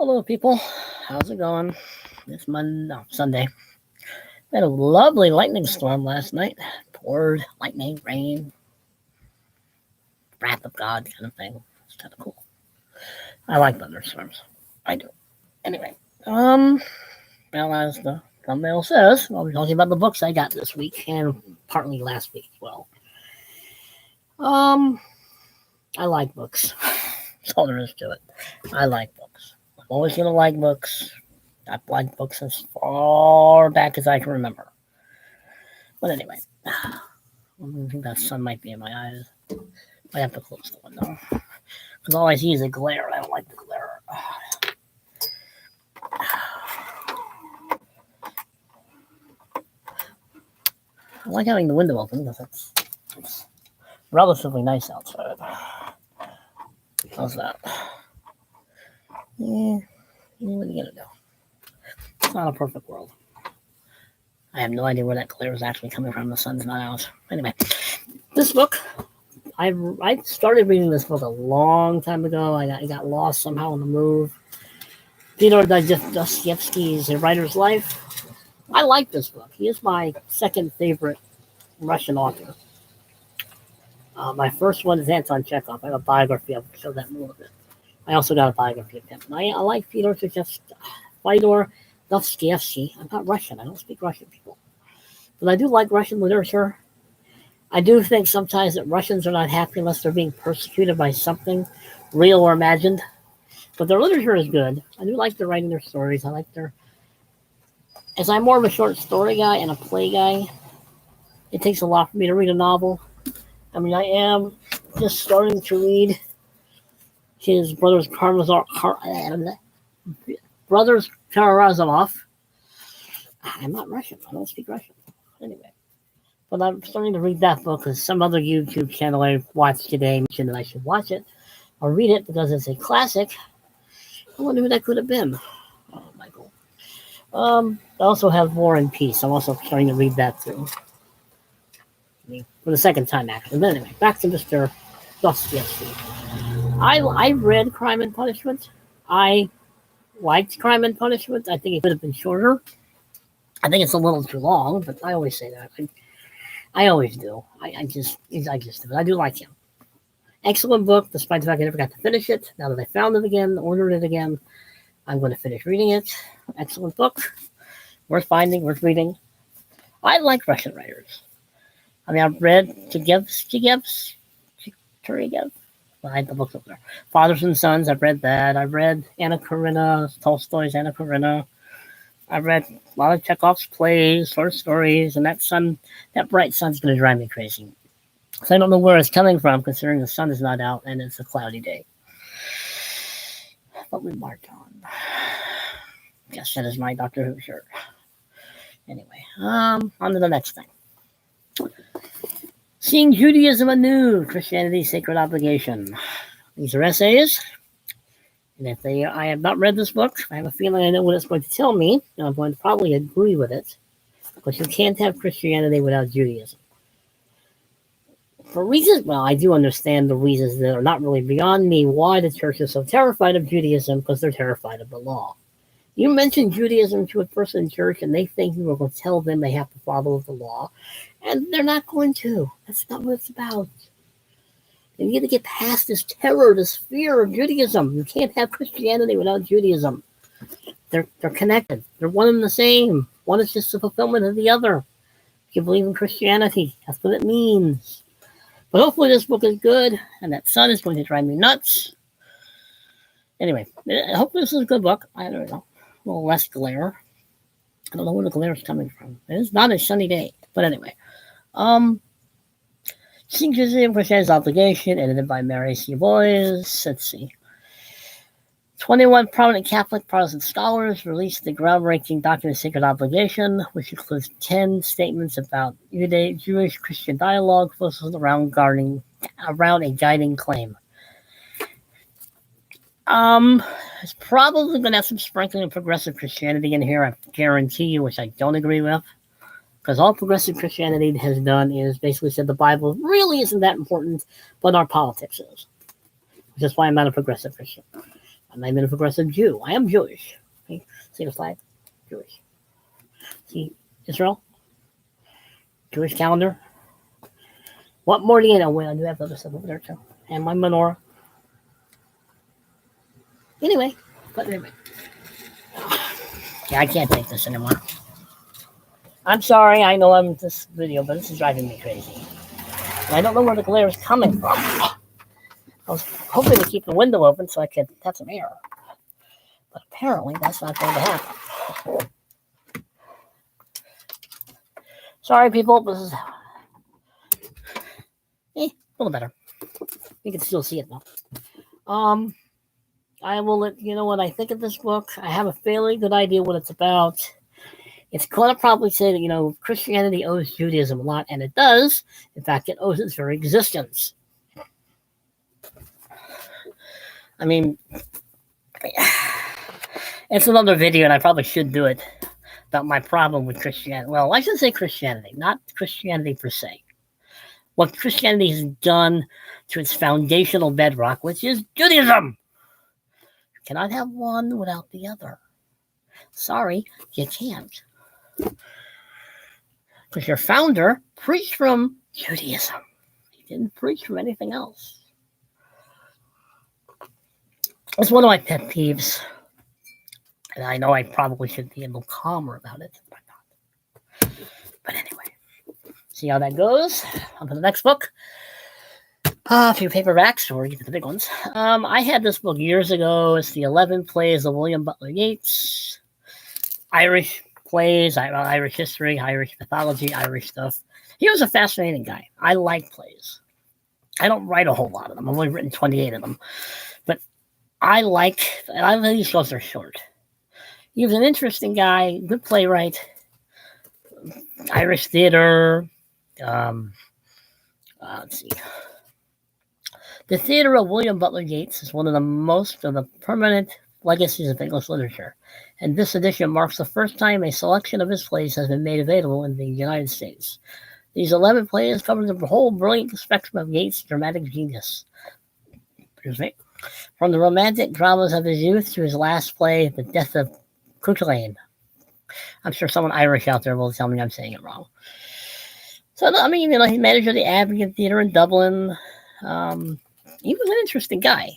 Hello, people. How's it going? It's Sunday. We had a lovely lightning storm last night. Poured lightning, rain, wrath of God kind of thing. It's kind of cool. I like thunderstorms. I do. Anyway, well, as the thumbnail says, I'll be talking about the books I got this week and partly last week as well. I like books. That's all there is to it. I like books. I'm always going to like books. I've liked books as far back as I can remember. But anyway, I think that sun might be in my eyes. I have to close the window. Because all I see is a glare. I don't like the glare. I like having the window open because it's relatively nice outside. How's that? Yeah, what are you going to do? It's not a perfect world. I have no idea where that glare is actually coming from. The sun's not out. Anyway, this book, I started reading this book a long time ago. I got lost somehow on the move. Fyodor Dostoevsky's A Writer's Life. I like this book. He is my second favorite Russian author. My first one is Anton Chekhov. I have a biography of him, show that more of it. I also got a biography of him. I like Fyodor Dostoevsky. I'm not Russian. I don't speak Russian, people. But I do like Russian literature. I do think sometimes that Russians are not happy unless they're being persecuted by something real or imagined. But their literature is good. I do like their writing their stories. I like their... As I'm more of a short story guy and a play guy, it takes a lot for me to read a novel. I mean, I am just starting to read his Brothers Karamazov. I'm not Russian. I don't speak Russian. Anyway. But I'm starting to read that book because some other YouTube channel I watched today mentioned that I should watch it or read it because it's a classic. I wonder who that could have been. Oh, Michael. I also have War and Peace. I'm also starting to read that too. For the second time, actually. But anyway, back to Mr. Dostoevsky. I read Crime and Punishment. I liked Crime and Punishment. I think it could have been shorter. I think it's a little too long, but I always say that. I always do. I just do it. I do like him. Excellent book, despite the fact I never got to finish it. Now that I found it again, ordered it again, I'm going to finish reading it. Excellent book. Worth finding, worth reading. I like Russian writers. I mean, I've read Turgenev. I had the books up there. Fathers and Sons, I've read that. I've read Anna Karenina, Tolstoy's Anna Karenina. I've read a lot of Chekhov's plays, short stories, and that bright sun's going to drive me crazy. So I don't know where it's coming from, considering the sun is not out and it's a cloudy day. But we march on. Guess that is my Doctor Who shirt. Anyway, on to the next thing. Seeing Judaism Anew, Christianity's Sacred Obligation. These are essays. And I have not read this book. I have a feeling I know what it's going to tell me, and I'm going to probably agree with it. Because you can't have Christianity without Judaism. For reasons, well, I do understand the reasons that are not really beyond me why the church is so terrified of Judaism, because they're terrified of the law. You mention Judaism to a person in church, and they think you are going to tell them they have to follow the law, and they're not going to. That's not what it's about. You need to get past this terror, this fear of Judaism. You can't have Christianity without Judaism. They're connected. They're one and the same. One is just the fulfillment of the other. If you believe in Christianity, that's what it means. But hopefully this book is good, and that sun is going to drive me nuts. Anyway, hopefully this is a good book. I don't know. A little less glare. I don't know where the glare is coming from. It is not a sunny day. But anyway. Singh Christianity's Obligation, edited by Mary C. Boyes. Let's see. 21 prominent Catholic Protestant scholars released the groundbreaking document Sacred Obligation, which includes 10 statements about Jewish-Christian dialogue focused around a guiding claim. It's probably going to have some sprinkling of progressive Christianity in here, I guarantee you, which I don't agree with. Because all progressive Christianity has done is basically said the Bible really isn't that important, but our politics is. Which is why I'm not a progressive Christian. I'm not even a progressive Jew. I am Jewish. See the flag? Jewish. See Israel? Jewish calendar. What more do you know? Well, I do have other stuff over there too. And my menorah. Anyway. Yeah, I can't take this anymore. I'm sorry. I know I'm this video, but this is driving me crazy. And I don't know where the glare is coming from. I was hoping to keep the window open so I could have some air. But apparently that's not going to happen. Sorry, people. This is a little better. You can still see it though. I will let you know what I think of this book. I have a fairly good idea what it's about. It's going to probably say that, Christianity owes Judaism a lot, and it does. In fact, it owes its very existence. I mean, it's another video, and I probably should do it, about my problem with Christianity. Well, I should say Christianity, not Christianity per se. What Christianity has done to its foundational bedrock, which is Judaism. You cannot have one without the other. Sorry, you can't. Because your founder preached from Judaism. He didn't preach from anything else. It's one of my pet peeves. And I know I probably should be a little calmer about it, but I'm not. But anyway, see how that goes. On to the next book. A few paperbacks, or get to the big ones. I had this book years ago. It's the 11 Plays of William Butler Yates. Irish plays, Irish history, Irish mythology, Irish stuff. He was a fascinating guy. I like plays. I don't write a whole lot of them. I've only written 28 of them. But I like these shows are short. He was an interesting guy, good playwright, Irish theater. Let's see. The theater of William Butler Yates is one of the most of the permanent legacies of English literature, and this edition marks the first time a selection of his plays has been made available in the United States. These 11 plays cover the whole brilliant spectrum of Yates' dramatic genius. From the romantic dramas of his youth to his last play, The Death of Cuchulainn. I'm sure someone Irish out there will tell me I'm saying it wrong. So, he managed the Advocate Theatre in Dublin. He was an interesting guy.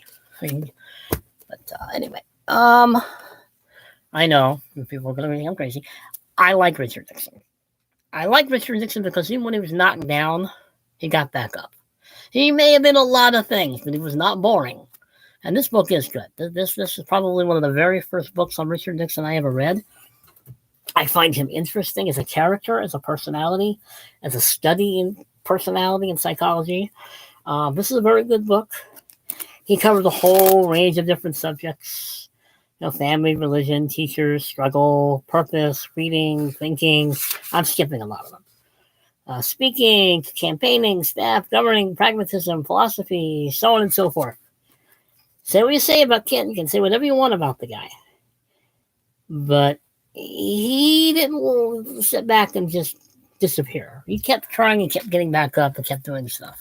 Anyway. I know people are going to think I'm crazy. I like Richard Nixon. I like Richard Nixon because even when he was knocked down, he got back up. He may have been a lot of things, but he was not boring. And this book is good. This is probably one of the very first books on Richard Nixon I ever read. I find him interesting as a character, as a personality, as a study in personality and psychology. This is a very good book. He covers a whole range of different subjects. Family, religion, teachers, struggle, purpose, reading, thinking. I'm skipping a lot of them. Speaking, campaigning, staff, governing, pragmatism, philosophy, so on and so forth. Say what you say about Kent. You can say whatever you want about the guy. But he didn't sit back and just disappear. He kept trying and kept getting back up and kept doing stuff.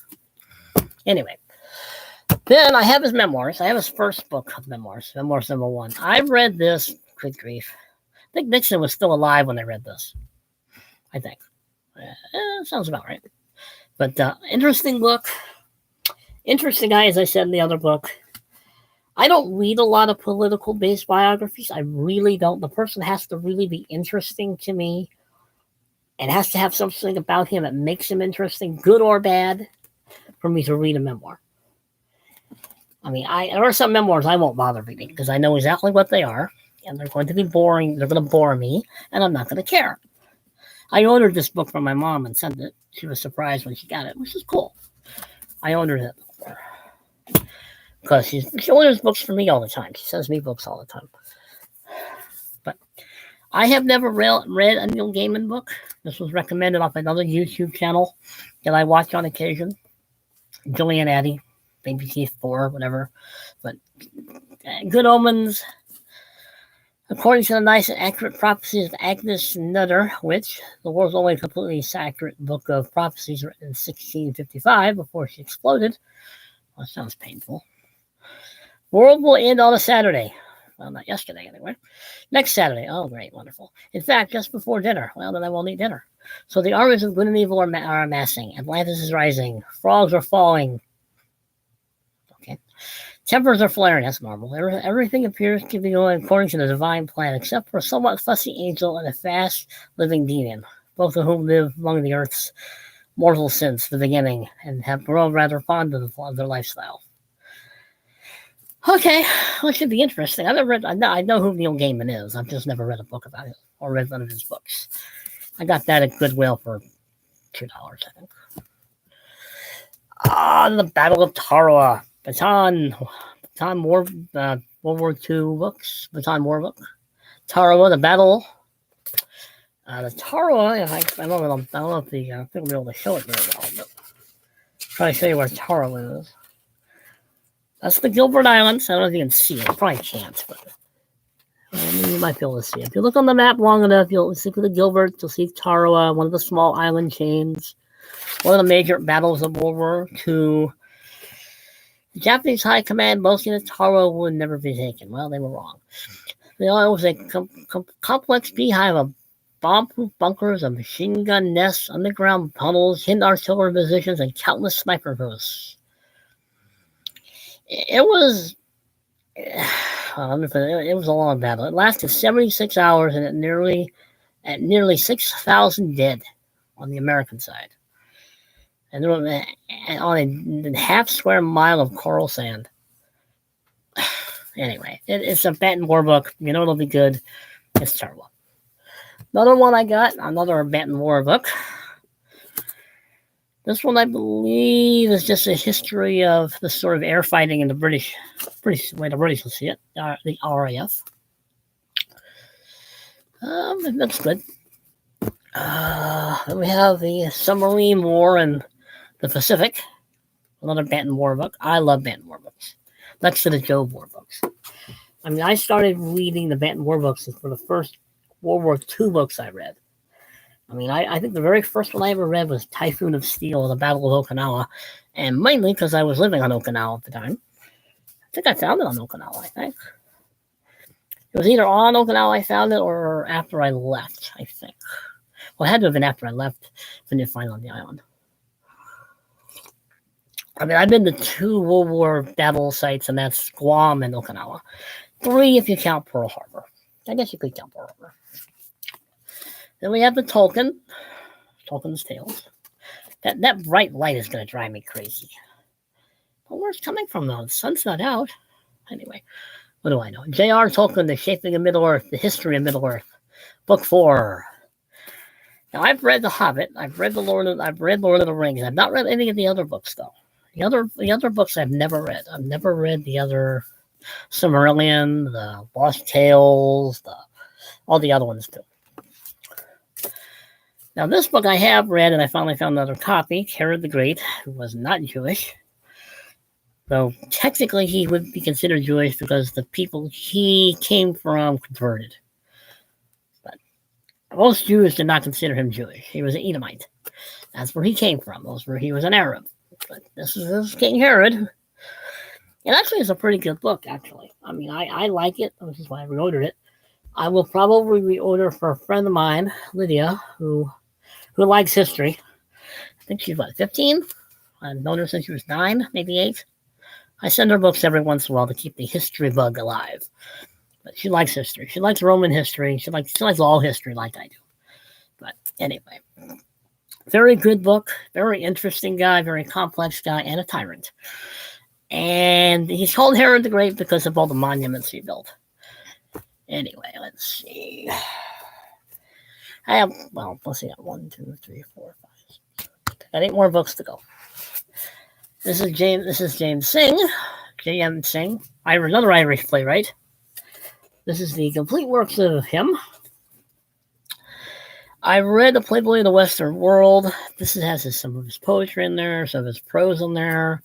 Anyway. Then I have his memoirs. I have his first book of memoirs, Memoirs number 1. I read this, good grief. I think Nixon was still alive when I read this. I think. Sounds about right. But interesting book. Interesting guy, as I said in the other book. I don't read a lot of political-based biographies. I really don't. The person has to really be interesting to me. It has to have something about him that makes him interesting, good or bad, for me to read a memoir. There are some memoirs I won't bother reading because I know exactly what they are, and they're going to be boring. They're going to bore me, and I'm not going to care. I ordered this book from my mom and sent it. She was surprised when she got it, which is cool. I ordered it because she orders books for me all the time. She sends me books all the time. But I have never read a Neil Gaiman book. This was recommended off another YouTube channel that I watch on occasion. Julian Addy. Maybe T4, whatever. But Good Omens, according to the nice and accurate prophecies of Agnes Nutter, which the world's only completely accurate book of prophecies written in 1655 before she exploded. Well, that sounds painful. World will end on a Saturday. Well, not yesterday, anyway. Next Saturday. Oh, great, wonderful. In fact, just before dinner. Well, then I won't eat dinner. So the armies of good and evil are amassing. Atlantis is rising. Frogs are falling. Okay. Tempers are flaring. That's normal. Everything appears to be going according to the divine plan, except for a somewhat fussy angel and a fast-living demon, both of whom live among the earth's mortals since the beginning and have grown rather fond of their lifestyle. Okay, well, it should be interesting. I know who Neil Gaiman is. I've just never read a book about it or read one of his books. I got that at Goodwill for $2, I think. The Battle of Tarawa. Baton War, World War II books. Baton War book. Tarawa, the battle. The Tarawa, I don't know if I think I'll be able to show it very well, but I'll try to show you where Tarawa is. That's the Gilbert Islands. I don't know if you can see it. You probably can't, but you might be able to see it. If you look on the map long enough, you'll see the Gilbert. You'll see Tarawa, one of the small island chains. One of the major battles of World War II. The Japanese High Command boasting that Tarawa would never be taken. Well, they were wrong. It was a complex beehive of bomb-proof bunkers, of machine gun nests, underground tunnels, hidden artillery positions, and countless sniper posts. It was a long battle. It lasted 76 hours, and at nearly 6,000 dead on the American side, and there was on a half square mile of coral sand. Anyway, it's a Baton War book. You know it'll be good. It's terrible. Another one I got, another Baton War book. This one, I believe, is just a history of the sort of air fighting in the British way the British will see it, the RAF. That's good. Then we have the submarine war in the Pacific, another Baton War book. I love Baton War books. Next to the Joe War books. I mean, I started reading the Baton War books for the first World War II books I read. I mean, I think the very first one I ever read was Typhoon of Steel, The Battle of Okinawa, and mainly because I was living on Okinawa at the time. I think I found it on Okinawa, I think. It was either on Okinawa I found it or after I left, I think. Well, it had to have been after I left, if I didn't find it on the island. I mean, I've been to 2 World War battle sites, and that's Guam and Okinawa. 3 if you count Pearl Harbor. I guess you could count Pearl Harbor. Then we have the Tolkien's Tales. That bright light is going to drive me crazy. But where's it coming from, though? The sun's not out. Anyway, what do I know? JRR Tolkien, The Shaping of Middle-earth, The History of Middle-earth. Book 4. Now, I've read The Hobbit. I've read Lord of the Rings. I've not read any of the other books, though. The other books I've never read. I've never read the other Silmarillion, the Lost Tales, all the other ones, too. Now, this book I have read, and I finally found another copy, Herod the Great, who was not Jewish. Though, technically, he would be considered Jewish because the people he came from converted. But most Jews did not consider him Jewish. He was an Edomite. That's where he came from. He was an Arab. But this is King Herod. It actually is a pretty good book, actually. I mean, I like it, which is why I reordered it. I will probably reorder for a friend of mine, Lydia, who likes history. I think she's, 15? I've known her since she was 9, maybe 8. I send her books every once in a while to keep the history bug alive. But she likes history. She likes Roman history. She likes all history like I do. But anyway, very good book. Very interesting guy. Very complex guy. And a tyrant. And he's called Herod the Great because of all the monuments he built. Anyway, let's see. Let's see. 1, 2, 3, 4, 5, 6. Got 8 more books to go. This is James Singh. J.M. Singh. Another Irish playwright. This is the complete works of him. I read The Playboy of the Western World. This has some of his poetry in there, some of his prose in there,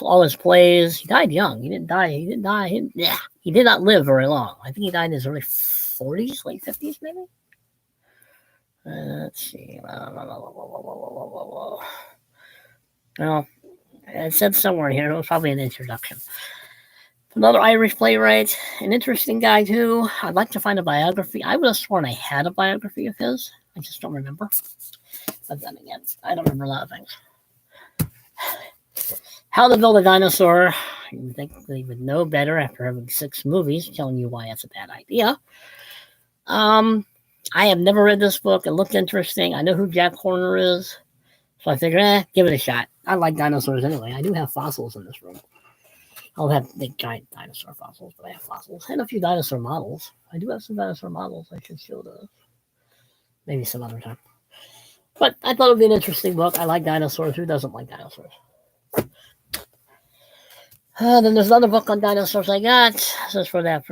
all his plays. He died young. He did not live very long. I think he died in his early 40s, late 50s, maybe. Let's see. Well, it said somewhere here. It was probably an introduction. Another Irish playwright, an interesting guy too. I'd like to find a biography. I would have sworn I had a biography of his. I just don't remember. But then again, I don't remember a lot of things. How to Build a Dinosaur. You think they would know better after having 6 movies telling you why that's a bad idea. I have never read this book. It looked interesting. I know who Jack Horner is. So I figured, give it a shot. I like dinosaurs anyway. I do have fossils in this room. I don't have big giant dinosaur fossils, but I have fossils and a few dinosaur models. I do have some dinosaur models. I should show those. Maybe some other time. But I thought it would be an interesting book. I like dinosaurs. Who doesn't like dinosaurs? Then there's another book on dinosaurs I got. This is from that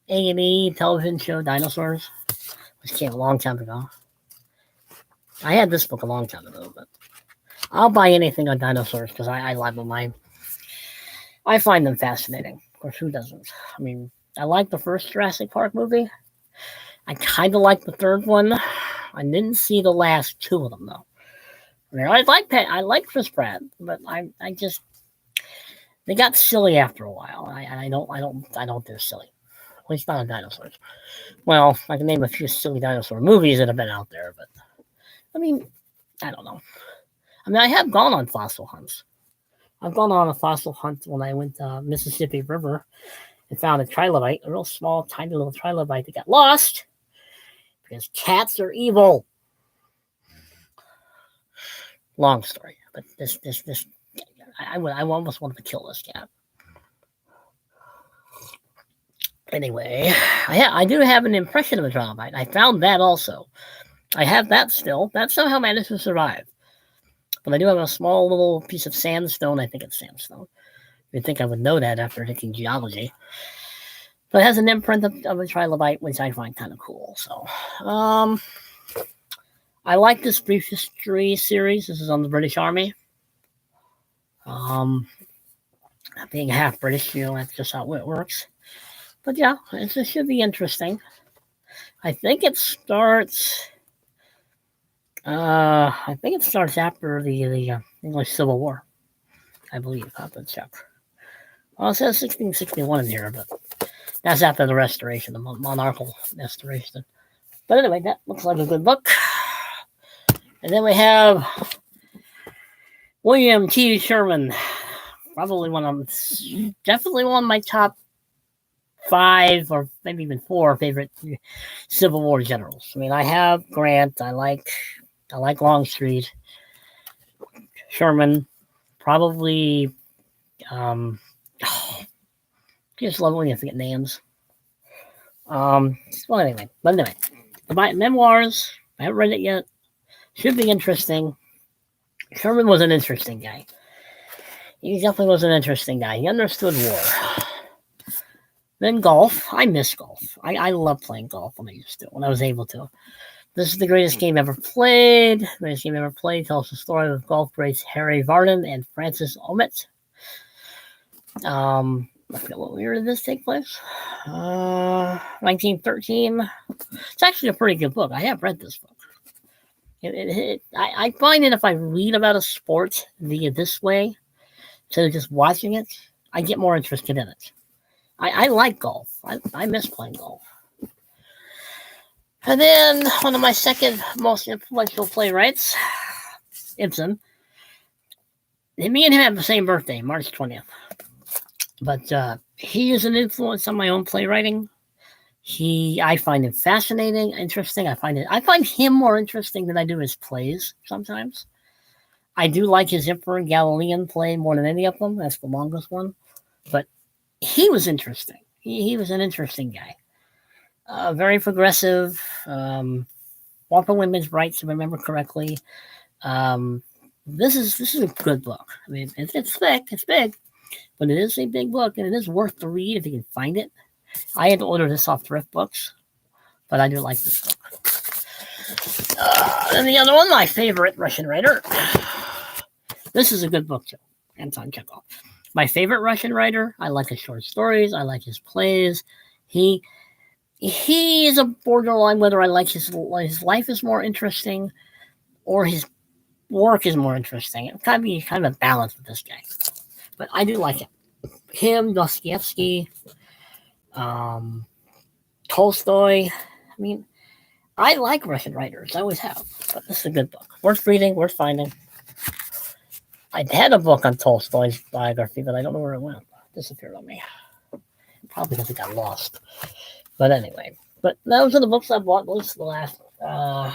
A&E television show, Dinosaurs, which came a long time ago. I had this book a long time ago, but I'll buy anything on dinosaurs because I love them. I find them fascinating. Of course, who doesn't? I mean, I like the first Jurassic Park movie. I kind of like the third one. I didn't see the last 2 of them though. I mean, I like Chris Pratt, but I just they got silly after a while. I don't do silly. At least not on dinosaurs. Well, I can name a few silly dinosaur movies that have been out there, but I mean, I don't know. I mean, I have gone on fossil hunts. I've gone on a fossil hunt when I went to Mississippi River and found a trilobite, a real small, tiny little trilobite that got lost because cats are evil. Long story, but this, I almost wanted to kill this cat. Anyway, I do have an impression of a trilobite. I found that also. I have that still. That somehow managed to survive. But I do have a small little piece of sandstone. I think it's sandstone. You'd think I would know that after taking geology. But it has an imprint of a trilobite, which I find kind of cool. So, I like this brief history series. This is on the British Army. Being half British, that's just how it works. But yeah, it should be interesting. I think it starts after the English Civil War, I believe. I'll have to check. Well, it says 1661 in here, but that's after the restoration, the monarchical restoration. But anyway, that looks like a good book. And then we have William T. Sherman, definitely one of my top 5 or maybe even 4 favorite Civil War generals. I mean, I have Grant. I like Longstreet, Sherman, probably. Just love when you forget names. Well, anyway, the memoirs. I haven't read it yet. Should be interesting. Sherman was an interesting guy. He definitely was an interesting guy. He understood war. Then golf. I miss golf. I love playing golf when I was able to. This is the greatest game ever played. Greatest game ever played tells the story of golf greats Harry Vardon and Francis Ouimet. I forget what year did this take place. 1913. It's actually a pretty good book. I have read this book. I find that if I read about a sport this way, instead of just watching it, I get more interested in it. I like golf. I miss playing golf. And then one of my second most influential playwrights, Gibson. Me and him have the same birthday, March 20th. But he is an influence on my own playwriting. I find him fascinating, interesting. I find him more interesting than I do his plays sometimes. I do like his Emperor Galilean play more than any of them. That's the longest one. But he was interesting. He was an interesting guy. Very progressive. Fought for women's rights, if I remember correctly. This is a good book. I mean, it's thick, it's big, but it is a big book, and it is worth the read if you can find it. I had to order this off Thrift Books, but I do like this book. And the other one, my favorite Russian writer. This is a good book too, Anton Chekhov. My favorite Russian writer. I like his short stories. I like his plays. He is a borderline whether I like his life is more interesting or his work is more interesting. It kind of a balance with this guy, but I do like it. him, Dostoevsky, Tolstoy. I mean, I like Russian writers. I always have. But this is a good book. Worth reading, worth finding. I had a book on Tolstoy's biography, but I don't know where it went. It disappeared on me. Probably because it got lost. But anyway. But those are the books I bought at least the last, at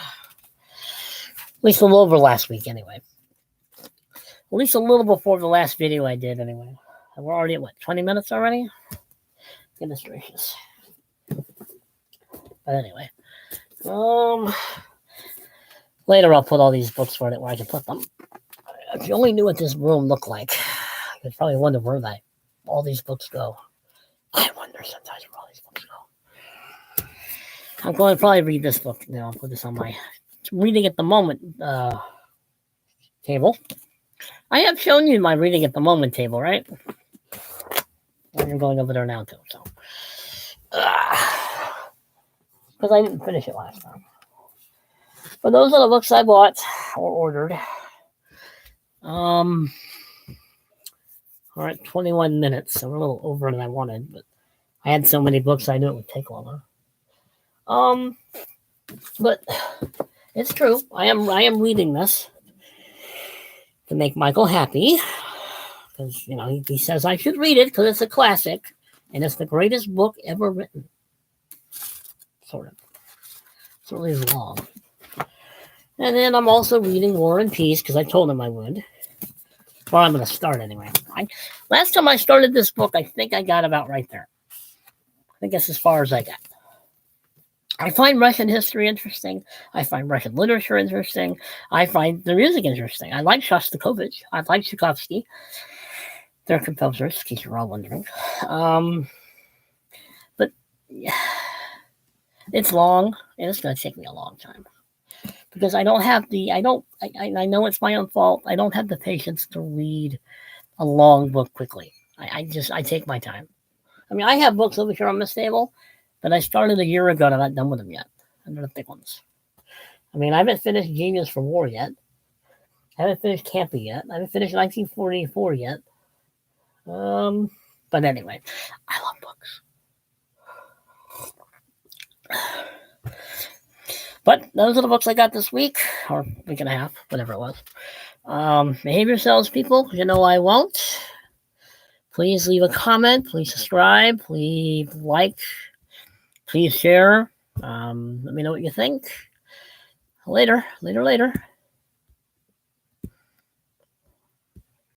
least a little over last week anyway. At least a little before the last video I did anyway. And we're already at what, 20 minutes already? Goodness gracious. But anyway. Later I'll put all these books where I can put them. If you only knew what this room looked like, you'd probably wonder where all these books go. I wonder sometimes where all these books go. I'm going to probably read this book now. I'll put this on my reading at the moment table. I have shown you my reading at the moment table, right? And you're going over there now too. So, because I didn't finish it last time. But those are the books I bought or ordered. All right, 21 minutes, so we're a little over than I wanted, but I had so many books I knew it would take longer. But it's true. I am reading this to make Michael happy, because he says I should read it because it's a classic and it's the greatest book ever written. Sort of. It's really long. And then I'm also reading War and Peace because I told him I would. Well, I'm going to start anyway. Last time I started this book, I think I got about right there. I think that's as far as I got. I find Russian history interesting. I find Russian literature interesting. I find the music interesting. I like Shostakovich. I like Tchaikovsky. They're composers, in case you're all wondering. But yeah, it's long, and it's going to take me a long time. Because I don't have I know it's my own fault. I don't have the patience to read a long book quickly. I take my time. I mean, I have books over here on this table, but I started a year ago and I'm not done with them yet. They're the big ones. I mean, I haven't finished Genius for War yet. I haven't finished Campy yet. I haven't finished 1944 yet. But anyway, I love books. But those are the books I got this week, or week and a half, whatever it was. Behave yourselves, people. You know I won't. Please leave a comment. Please subscribe. Please like. Please share. Let me know what you think. Later.